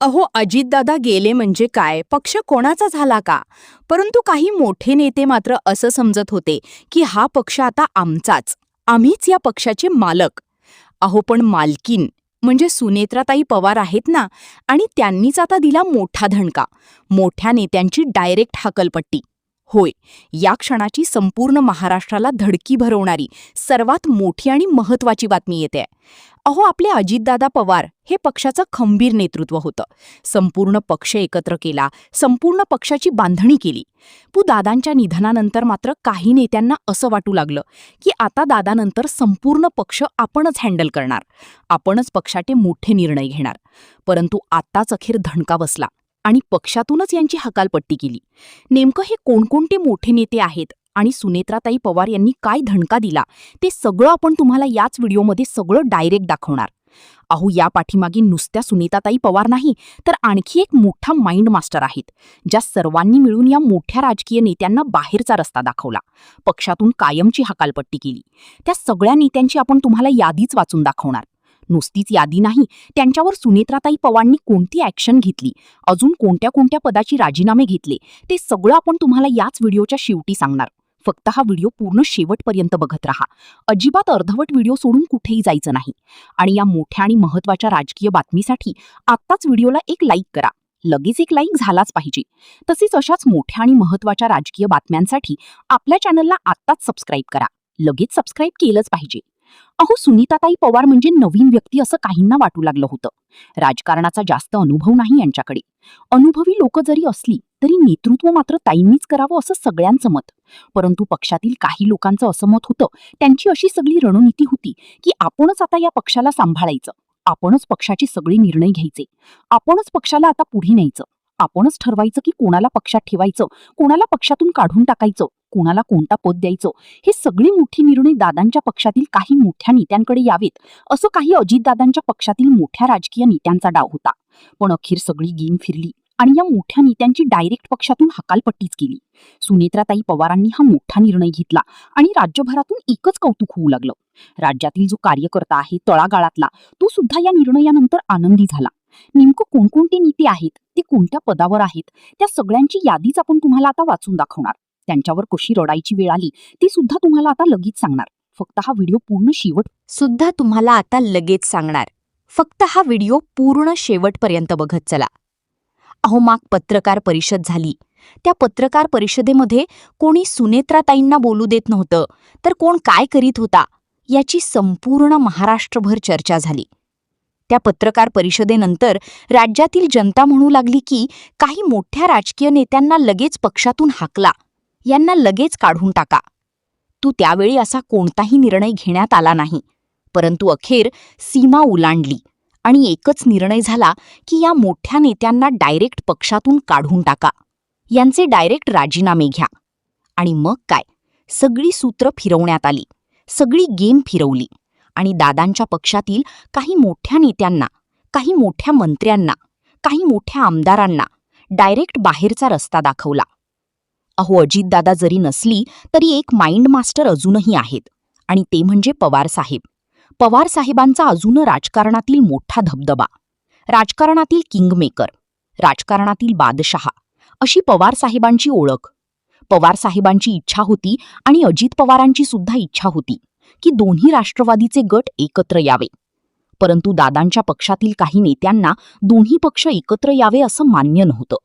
अहो, अजितदादा गेले म्हणजे काय, पक्ष कोणाचा झाला का? परंतु काही मोठे नेते मात्र असं समजत होते की हा पक्ष आता आमचाच, आम्हीच या पक्षाचे मालक. अहो, पण मालकीन म्हणजे सुनेत्राताई पवार आहेत ना, आणि त्यांनीच आता दिला मोठा धणका. मोठ्या नेत्यांची डायरेक्ट हाकलपट्टी. होय, या क्षणाची संपूर्ण महाराष्ट्राला धडकी भरवणारी सर्वात मोठी आणि महत्वाची बातमी येते. अहो, आपले अजितदादा पवार हे पक्षाचं खंबीर नेतृत्व होतं. संपूर्ण पक्ष एकत्र केला, संपूर्ण पक्षाची बांधणी केली. दादांच्या निधनानंतर मात्र काही नेत्यांना असं वाटू लागलं की आता दादानंतर संपूर्ण पक्ष आपणच हँडल करणार, आपणच पक्षाचे मोठे निर्णय घेणार. परंतु आत्ताच अखेर धणका बसला आणि पक्षातूनच यांची हकालपट्टी केली. नेमकं हे कोणकोणते मोठे नेते आहेत आणि सुनेत्राताई पवार यांनी काय धणका दिला, ते सगळं आपण तुम्हाला याच व्हिडिओमध्ये सगळं डायरेक्ट दाखवणार. अहो, या पाठीमागे नुसत्या सुनीताताई पवार नाही, तर आणखी एक मोठा माइंड मास्टर आहेत, ज्या सर्वांनी मिळून या मोठ्या राजकीय नेत्यांना बाहेरचा रस्ता दाखवला, पक्षातून कायमची हकालपट्टी केली. त्या सगळ्या नेत्यांची आपण तुम्हाला यादीच वाचून दाखवणार. नुसतीच यादी नाही, त्यांच्यावर सुनेत्राताई पवारांनी कोणती ॲक्शन घेतली, अजून कोणत्या कोणत्या पदाची राजीनामे घेतले, ते सगळं आपण तुम्हाला याच व्हिडिओच्या शेवटी सांगणार. फक्त हा व्हिडिओ पूर्ण शेवटपर्यंत बघत राहा. अजिबात अर्धवट व्हिडिओ सोडून कुठेही जायचं नाही. आणि या मोठ्या आणि महत्त्वाच्या राजकीय बातमीसाठी आत्ताच व्हिडिओला एक लाईक करा. लगेच एक लाईक झालाच पाहिजे. तसेच अशाच मोठ्या आणि महत्त्वाच्या राजकीय बातम्यांसाठी आपल्या चॅनलला आत्ताच सबस्क्राईब करा. लगेच सबस्क्राईब केलंच पाहिजे. अहो, सुनीताताई पवार म्हणजे नवीन व्यक्ती असं काहींना वाटू लागलं होतं. राजकारणाचा जास्त अनुभव नाही यांच्याकडे. अनुभवी लोक जरी असली तरी नेतृत्व मात्र ताईंनीच करावं असं सगळ्यांचं मत. परंतु पक्षातील काही लोकांचं असं मत होतं, त्यांची अशी सगळी रणनीती होती की आपणच आता या पक्षाला सांभाळायचं, आपणच पक्षाचे सगळे निर्णय घ्यायचे, आपणच पक्षाला आता पुढे न्यायचं, आपणच ठरवायचं की कोणाला पक्षात ठेवायचं, कोणाला पक्षातून काढून टाकायचं, कोणाला कोणता पद द्यायचं. हे सगळे मोठे निर्णय दादांच्या पक्षातील काही मोठ्या नेत्यांकडे यावेत, असं काही अजितदादांच्या पक्षातील मोठ्या राजकीय नेत्यांचा डाव होता. पण अखेर सगळी गेम फिरली आणि या मोठ्या नेत्यांची डायरेक्ट पक्षातून हकालपट्टीच केली. सुनेत्राताई पवारांनी हा मोठा निर्णय घेतला आणि राज्यभरातून एकच कौतुक होऊ लागलं. राज्यातील जो कार्यकर्ता आहे तळागाळातला, तो सुद्धा या निर्णयानंतर आनंदी झाला. नेमकं कोणकोणते नेते आहेत, ते कोणत्या पदावर आहेत, त्या सगळ्यांची यादीच आपण तुम्हाला आता वाचून दाखवणार. त्यांच्यावर कशी रडायची वेळ आली ती सुद्धा तुम्हाला आता लगेच सांगणार. फक्त हा व्हिडिओ पूर्ण शेवटपर्यंत बघत चला. अहो, माग पत्रकार परिषद झाली. त्या पत्रकार परिषदेमध्ये कोणी सुनेत्राताईंना बोलू देत नव्हतं, तर कोण काय करीत होता याची संपूर्ण महाराष्ट्रभर चर्चा झाली. त्या पत्रकार परिषदेनंतर राज्यातील जनता म्हणू लागली की काही मोठ्या राजकीय नेत्यांना लगेच पक्षातून हाकला, यांना लगेच काढून टाका. त्यावेळी असा कोणताही निर्णय घेण्यात आला नाही. परंतु अखेर सीमा ओलांडली आणि एकच निर्णय झाला की या मोठ्या नेत्यांना डायरेक्ट पक्षातून काढून टाका, यांचे डायरेक्ट राजीनामे घ्या. आणि मग काय, सगळी सूत्र फिरवण्यात आली, सगळी गेम फिरवली आणि दादांच्या पक्षातील काही मोठ्या नेत्यांना, काही मोठ्या मंत्र्यांना, काही मोठ्या आमदारांना डायरेक्ट बाहेरचा रस्ता दाखवला. अहो, अजितदादा जरी नसली तरी एक माइंड मास्टर अजूनही आहेत, आणि ते म्हणजे पवारसाहेब. पवारसाहेबांचा अजून राजकारणातील मोठा धबधबा, राजकारणातील किंगमेकर, राजकारणातील बादशहा अशी पवारसाहेबांची ओळख. पवारसाहेबांची इच्छा होती आणि अजित पवारांची सुद्धा इच्छा होती की दोन्ही राष्ट्रवादीचे गट एकत्र यावे. परंतु दादांच्या पक्षातील काही नेत्यांना दोन्ही पक्ष एकत्र यावे असं मान्य नव्हतं.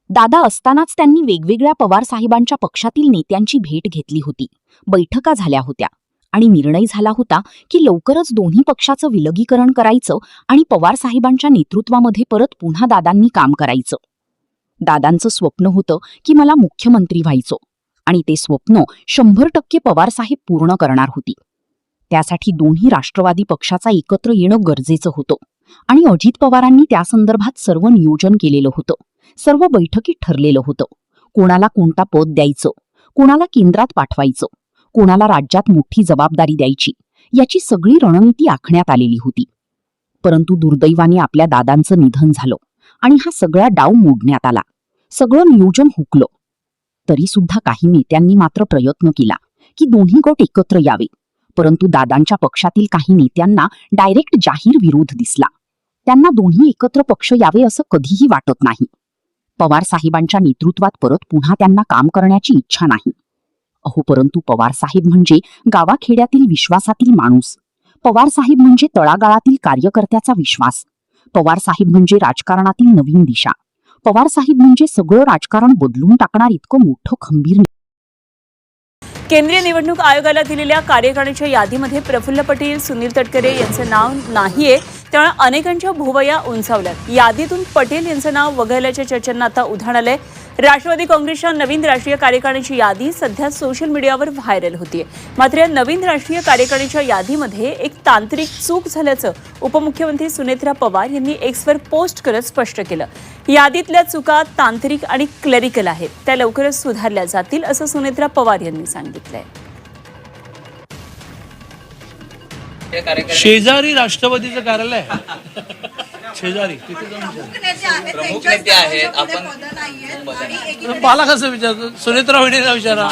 दादा असतानाच त्यांनी वेगवेगळ्या पवारसाहेबांच्या पक्षातील नेत्यांची भेट घेतली होती, बैठका झाल्या होत्या आणि निर्णय झाला होता की लवकरच दोन्ही पक्षाचं विलगीकरण करायचं आणि पवारसाहेबांच्या नेतृत्वामध्ये परत पुन्हा दादांनी काम करायचं. दादांचं स्वप्न होतं की मला मुख्यमंत्री व्हायचं, आणि ते स्वप्न 100% पवारसाहेब पूर्ण करणार होती. त्यासाठी दोन्ही राष्ट्रवादी पक्षाचा एकत्र येणं गरजेचं होतं आणि अजित पवारांनी त्यासंदर्भात सर्व नियोजन केलेलं होतं, सर्व बैठकीत ठरलेलं होतं. कोणाला कोणता पद द्यायचं, कोणाला केंद्रात पाठवायचं, कोणाला राज्यात मोठी जबाबदारी द्यायची, याची सगळी रणनीती आखण्यात आलेली होती. परंतु दुर्दैवाने आपल्या दादांचं निधन झालं आणि हा सगळा डाव मोडण्यात आला, सगळं नियोजन हुकलं. तरी सुद्धा काही नेत्यांनी मात्र प्रयत्न केला की दोन्ही गट एकत्र यावे. परंतु दादांच्या पक्षातील काही नेत्यांना डायरेक्ट जाहीर विरोध दिसला. त्यांना दोन्ही एकत्र पक्ष यावे असं कधीही वाटत नाही. पवार साहेबांच्या नेतृत्वात परत पुन्हा त्यांना काम करण्याची इच्छा नाही. अहो, परंतु पवार साहेब म्हणजे गावाखेड्यातील विश्वासातील माणूस. पवार साहेब म्हणजे तळागाळातील कार्यकर्त्याचा विश्वास. पवार साहेब म्हणजे राजकारणातील नवीन दिशा. पवार साहेब म्हणजे सगळं राजकारण बदलून टाकणार इतकं मोठं खंबीर. केंद्रीय निवडणूक आयोगाला दिलेल्या कार्यकारिणीच्या यादीमध्ये प्रफुल्ल पटेल, सुनील तटकरे यांचं नाव नाहीये, त्यामुळे अनेकांच्या भुवया उंचावल्यात. यादीतून पटेल यांचं नाव वगळल्याच्या चर्चांना आता उधाण आलंय. राष्ट्रवादी काँग्रेसच्या नवीन राष्ट्रीय कार्यकारिणीची यादी सध्या सोशल मीडियावर व्हायरल होतीये. मात्र या नवीन राष्ट्रीय कार्यकारिणीच्या यादीमध्ये एक तांत्रिक चूक झाल्याचं उपमुख्यमंत्री सुनेत्रा पवार यांनी एक्सवर पोस्ट करत स्पष्ट केलं. यादीतल्या चुका तांत्रिक आणि क्लेरिकल आहेत, त्या लवकरच सुधारल्या जातील असं सुनेत्रा पवार यांनी सांगितलंय. शेजारी राष्ट्रवादीचं कार्यालय शेजारी प्रमुख नेते आहेत आपण. मला कसं विचारतो? सुनेत्रा वहिनीला विचारा,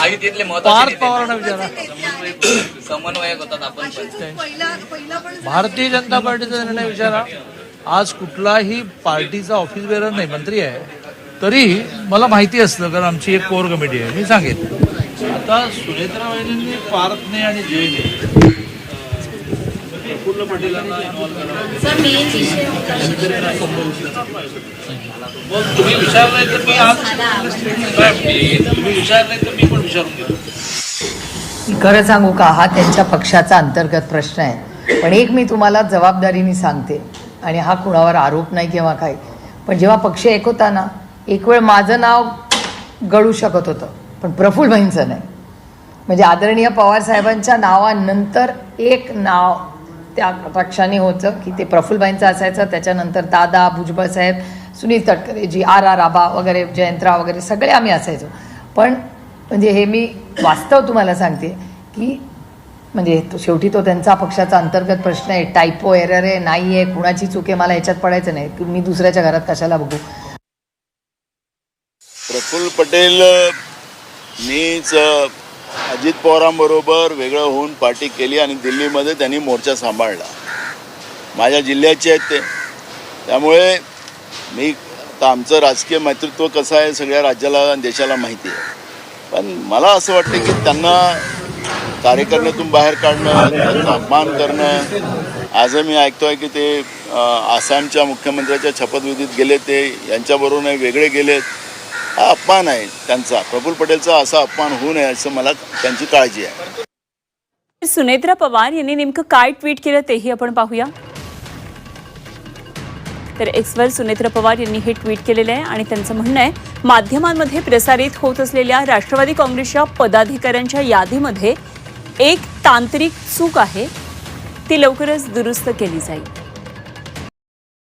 पार्थ पवारांना विचारा. समन्वयक होतात आपण. भारतीय जनता पार्टीचा निर्णय विचारा. आज कुठलाही पार्टीचा ऑफिस बेअरर नाही, मंत्री आहे, तरी मला माहिती असतं, कारण आमची एक कोर कमिटी आहे. मी सांगेन. आता सुनेत्रा वहिनींनी पार्थने आणि जयने प्रफुल्ल पटेलांना इन्व्हॉल्व तुम्ही विचारलंय तर मी आज तुम्ही विचारलंय तर मी पण विचारून घेतो. खरं सांगू का, हा त्यांच्या पक्षाचा अंतर्गत प्रश्न आहे. पण एक मी तुम्हाला जबाबदारीने सांगते, आणि हा कुणावर आरोप नाही किंवा काही, पण जेव्हा पक्ष एक होता ना, एक वेळ माझं नाव गळू शकत होतं, पण प्रफुल्लभाईंचं नाही. म्हणजे आदरणीय पवार साहेबांच्या नावानंतर एक नाव त्या पक्षाने होतं की ते प्रफुल्लभाईंचं असायचं. त्याच्यानंतर दादा, भुजबळ साहेब, सुनील तटकरेजी, आर आबा वगैरे, जयंतराव वगैरे सगळे आम्ही असायचो. पण म्हणजे हे मी वास्तव तुम्हाला सांगते की म्हणजे शेवटी तो त्यांचा पक्षाचा अंतर्गत प्रश्न आहे. टायपो एरर आहे, नाही आहे, कुणाची चूक आहे, मला ह्याच्यात पडायचं नाही की मी दुसऱ्याच्या घरात कशाला बघू. प्रफुल्ल पटेल मीच अजित पवारांबरोबर वेगळं होऊन पार्टी केली आणि दिल्लीमध्ये त्यांनी मोर्चा सांभाळला. माझ्या जिल्ह्याचे आहेत ते, त्यामुळे मी आता आमचं राजकीय नेतृत्व कसं आहे सगळ्या राज्याला आणि देशाला माहिती आहे. पण मला असं वाटतं की त्यांना कार्यकर्त्यातून बाहेर काढणं, त्यांचा अपमान करणं. आजही मी ऐकतोय की ते आसामच्या मुख्यमंत्र्याच्या शपथविधीत गेले, ते यांच्याबरोबर नाही वेगळे गेलेत. हा अपमान आहे त्यांचा. प्रफुल्ल पटेलचा असा अपमान होऊ नये असं मला त्यांची काळजी आहे. सुनेत्रा पवार यांनी नेमकं काय ट्विट केलं तेही आपण पाहूया. तर एक्सवर सुनेत्रा पवार यांनी हे ट्विट केलेलं आहे आणि त्यांचं म्हणणं आहे, माध्यमांमध्ये प्रसारित होत असलेल्या राष्ट्रवादी काँग्रेसच्या पदाधिकाऱ्यांच्या यादीमध्ये एक तांत्रिक चूक आहे, ती लवकरच दुरुस्त केली जाईल.